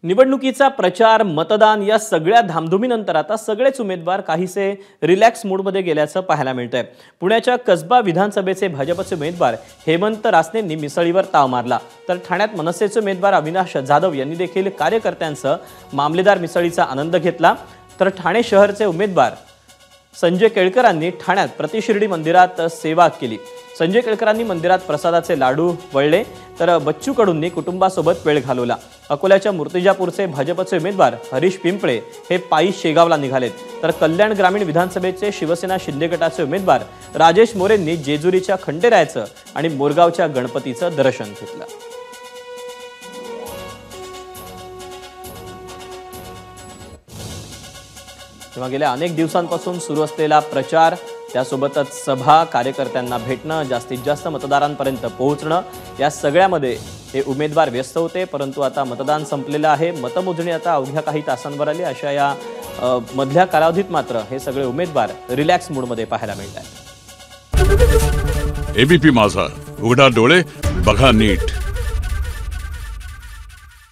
निवडणुकीचा प्रचार, मतदान या सगळ्या धामधुमीनंतर आता सगळेच उमेदवार काहीसे रिलॅक्स मूडमध्ये गेल्याचं पाहायला मिळतंय। पुण्याच्या कसबा विधानसभेचे भाजपचे उमेदवार हेमंत रासनेंनी मिसळीवर ताव मारला, तर ठाण्यात मनसेचे उमेदवार अविनाश जाधव यांनी देखील कार्यकर्त्यांसह मामलेदार मिसळीचा आनंद घेतला। तर ठाणे शहरचे उमेदवार संजय केळकरांनी ठाण्यात प्रतिशिर्डी मंदिरात सेवा केली। संजय केळकरांनी मंदिरात प्रसादाचे लाडू वळले, तर बच्चू कडूंनी कुटुंबासोबत वेळ घालवला। अकोल्याच्या मूर्तिजापूरचे भाजपचे उमेदवार हरीश पिंपळे हे पायी शेगावला निघालेत, तर कल्याण ग्रामीण विधानसभेचे शिवसेना शिंदे गटाचे उमेदवार राजेश मोरेंनी जेजुरीच्या खंडेरायाचं आणि मोरगावच्या गणपतीचं दर्शन घेतलं। तेव्हा गेल्या अनेक दिवसांपासून सुरू असलेला प्रचार, त्यासोबतच सभा, कार्यकर्त्यांना भेटणं, जास्तीत जास्त मतदारांपर्यंत पोहोचणं, या सगळ्यामध्ये हे उमेदवार व्यस्त होते। परंतु आता मतदान संपलेलं आहे, मतमोजणी आता अवघ्या काही तासांवर आली। अशा या मधल्या कालावधीत मात्र हे सगळे उमेदवार रिलॅक्स मूडमध्ये पाहायला मिळतात। एबीपी माझा, उघडा डोळे बघा नीट।